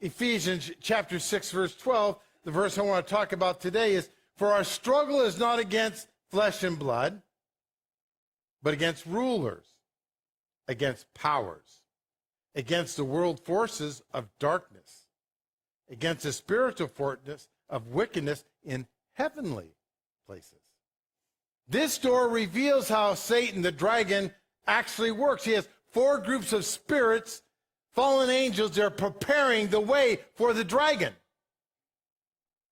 Ephesians chapter 6, verse 12, the verse I want to talk about today is, for our struggle is not against flesh and blood, but against rulers, against powers, against the world forces of darkness, against the spiritual forces of wickedness in heavenly places. This story reveals how Satan, the dragon, actually works. He has 4 groups of spirits, fallen angels. They're preparing the way for the dragon,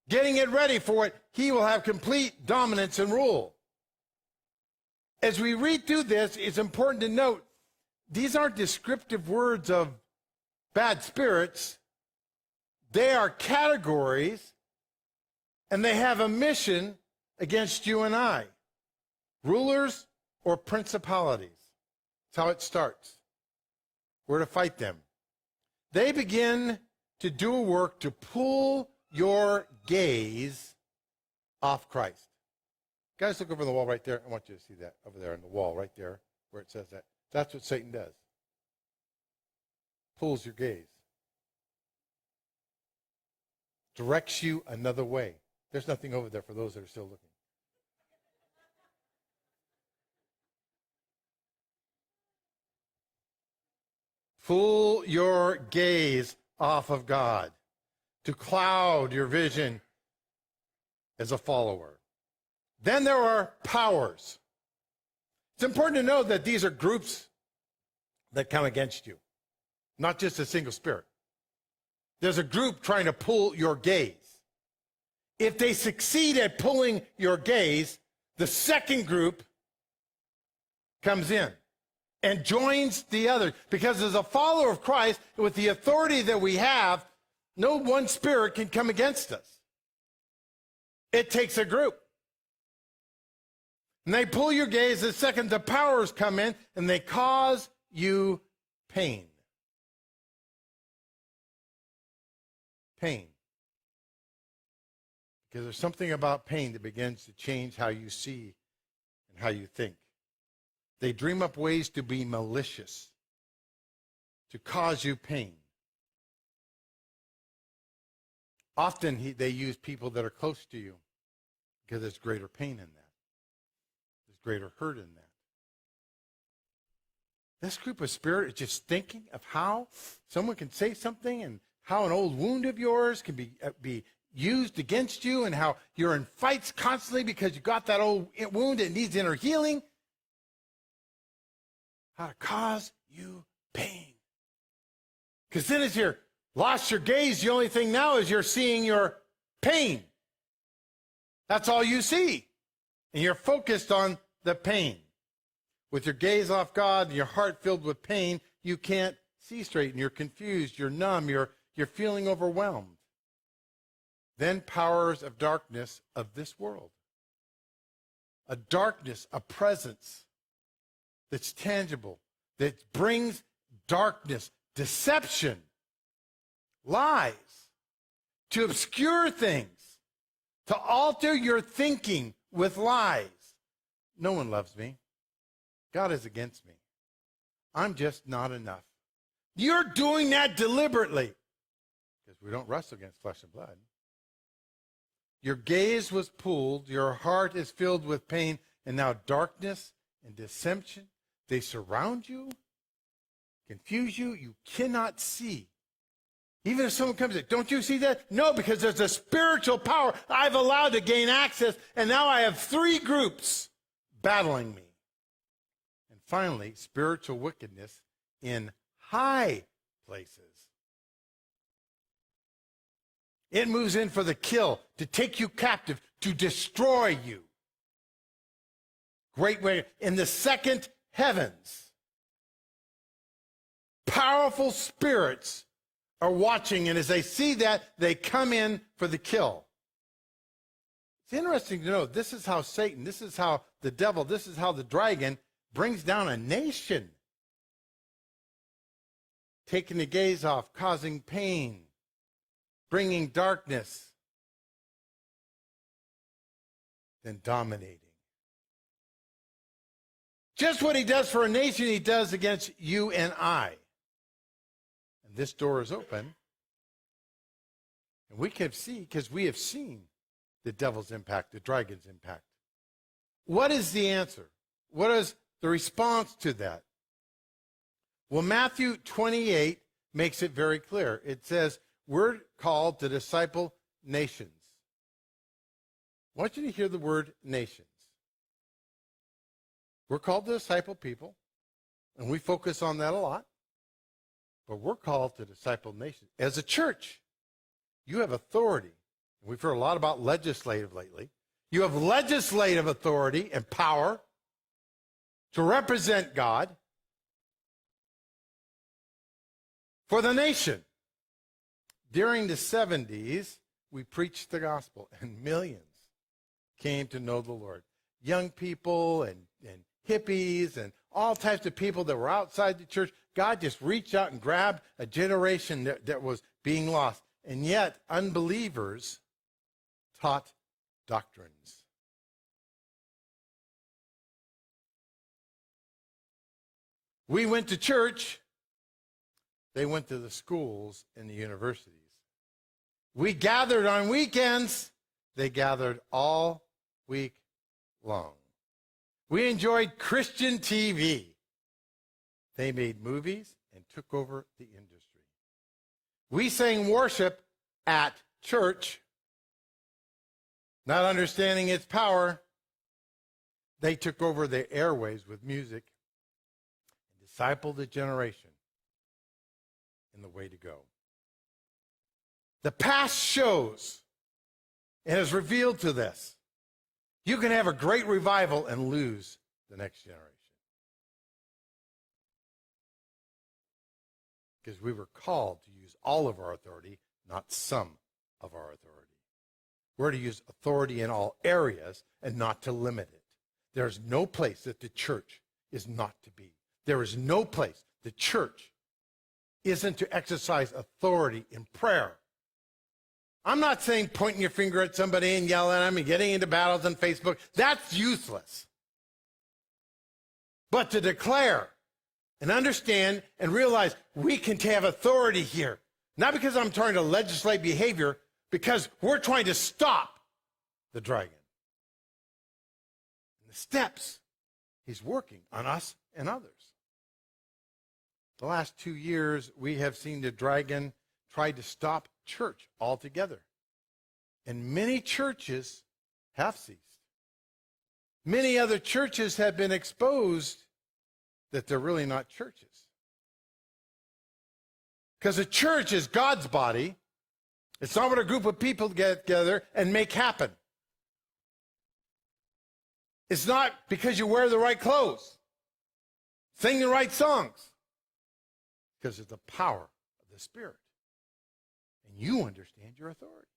getting it ready for what he will have complete dominance and rule. As we read through this, it's important to note these aren't descriptive words of bad spirits. They are categories, and they have a mission against you and I. Rulers or principalities. That's how it starts. We're to fight them. They begin to do a work to pull your gaze off Christ. Guys, look over the wall right there. I want you to see that over there on the wall right there where it says that. That's what Satan does. Pulls your gaze. Directs you another way. There's nothing over there for those that are still looking. Pull your gaze off of God, to cloud your vision as a follower. Then there are powers. It's important to know that these are groups that come against you, not just a single spirit. There's a group trying to pull your gaze. If they succeed at pulling your gaze, the second group comes in and joins the other. Because as a follower of Christ, with the authority that we have, no one spirit can come against us. It takes a group. And they pull your gaze. The second, the powers come in, and they cause you pain. Pain. Because there's something about pain that begins to change how you see and how you think. They dream up ways to be malicious, to cause you pain. Often they use people that are close to you because there's greater pain in that. There's greater hurt in that. This group of spirit is just thinking of how someone can say something and how an old wound of yours can be used against you, and how you're in fights constantly because you got that old wound that needs inner healing. How to cause you pain. Because then as you're lost your gaze, the only thing now is you're seeing your pain. That's all you see. And you're focused on the pain. With your gaze off God and your heart filled with pain, you can't see straight, and you're confused, you're numb, you're feeling overwhelmed. Then powers of darkness of this world. A darkness, a presence that's tangible, that brings darkness, deception, lies, to obscure things, to alter your thinking with lies. No one loves me. God is against me. I'm just not enough. You're doing that deliberately, because we don't wrestle against flesh and blood. Your gaze was pulled, your heart is filled with pain, and now darkness and deception, they surround you, confuse you, you cannot see. Even if someone comes in, don't you see that? No, because there's a spiritual power I've allowed to gain access, and now I have 3 groups battling me. And finally, spiritual wickedness in high places. It moves in for the kill, to take you captive, to destroy you. Great way. In the second heavens, powerful spirits are watching, and as they see that, they come in for the kill. It's interesting to know, this is how Satan, this is how the devil, this is how the dragon brings down a nation. Taking the gaze off, causing pain, bringing darkness, then dominating. Just what he does for a nation, he does against you and I. And this door is open And we can see, because we have seen the devil's impact, the dragon's impact. What is the answer? What is the response to that? Well, Matthew 28 makes it very clear. It says, we're called to disciple nations. I want you to hear the word nations. We're called to disciple people, and we focus on that a lot. But we're called to disciple nations. As a church, you have authority. We've heard a lot about legislative lately. You have legislative authority and power to represent God for the nation. During the 70s, we preached the gospel, and millions came to know the Lord. Young people and hippies and all types of people that were outside the church. God just reached out and grabbed a generation that was being lost. And yet, unbelievers taught doctrines. We went to church. They went to the schools and the universities. We gathered on weekends. They gathered all week long. We enjoyed Christian TV. They made movies and took over the industry. We sang worship at church, not understanding its power. They took over the airways with music and discipled a generation in the way to go. The past shows and has revealed to this. You can have a great revival and lose the next generation. Because we were called to use all of our authority, not some of our authority. We're to use authority in all areas and not to limit it. There's no place that the church is not to be. There is no place the church isn't to exercise authority in prayer. I'm not saying pointing your finger at somebody and yelling at them and getting into battles on Facebook. That's useless. But to declare and understand and realize we can have authority here. Not because I'm trying to legislate behavior, because we're trying to stop the dragon. And the steps he's working on us and others. The last 2 years, we have seen the dragon try to stop church altogether. And many churches have ceased. Many other churches have been exposed that they're really not churches. Because a church is God's body. It's not what a group of people get together and make happen. It's not because you wear the right clothes, sing the right songs. Because it's the power of the Spirit. And you understand your authority.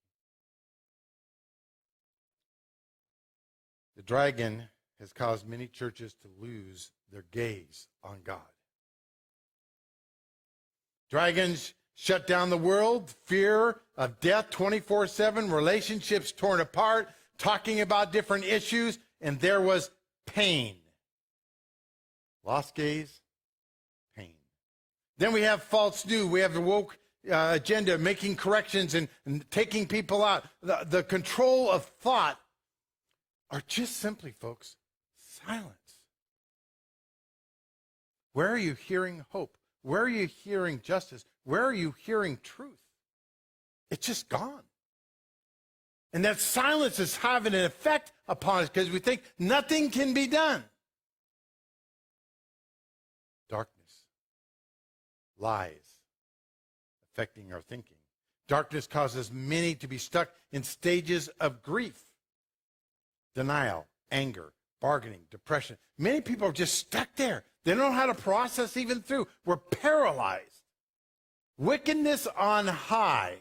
The dragon has caused many churches to lose their gaze on God. Dragons shut down the world, fear of death 24/7, relationships torn apart, talking about different issues, and there was pain. Lost gaze, pain. Then we have false news. We have the woke agenda, making corrections and taking people out. The control of thought are just simply, folks, silence. Where are you hearing hope? Where are you hearing justice? Where are you hearing truth? It's just gone. And that silence is having an effect upon us because we think nothing can be done. Darkness, lies, affecting our thinking. Darkness causes many to be stuck in stages of grief, denial, anger, bargaining, depression. Many people are just stuck there. They don't know how to process even through. We're paralyzed. Wickedness on high.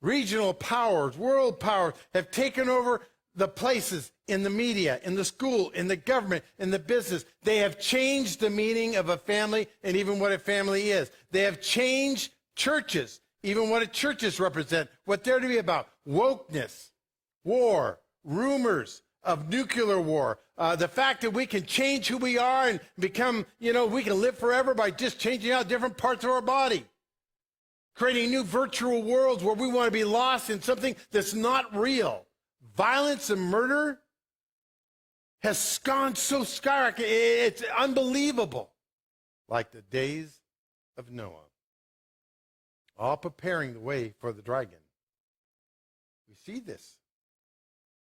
Regional powers, world powers have taken over the places in the media, in the school, in the government, in the business. They have changed the meaning of a family and even what a family is. They have changed churches, even what churches represent, what they're to be about. Wokeness, war, rumors of nuclear war, the fact that we can change who we are and become, we can live forever by just changing out different parts of our body. creating new virtual worlds where we want to be lost in something that's not real. Violence and murder has gone so skyrocketed. It's unbelievable. Like the days of Noah, all preparing the way for the dragon. We see this.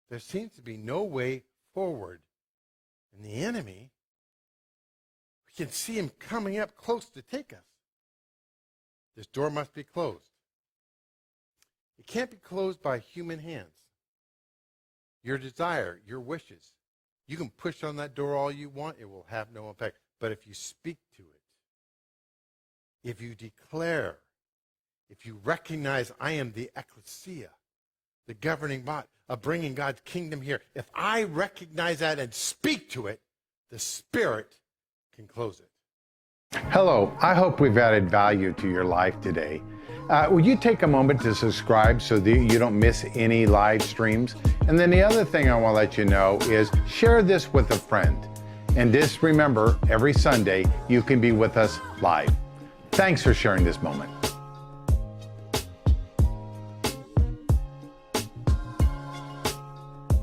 There seems to be no way forward. And the enemy, we can see him coming up close to take us. This door must be closed. It can't be closed by human hands. Your desire, your wishes. You can push on that door all you want. It will have no effect. But if you speak to it, if you declare, if you recognize I am the ecclesia, the governing body of bringing God's kingdom here, if I recognize that and speak to it, the Spirit can close it. Hello, I hope we've added value to your life today. Would you take a moment to subscribe so that you don't miss any live streams? And then the other thing I want to let you know is share this with a friend. And just remember, every Sunday you can be with us live. Thanks for sharing this moment.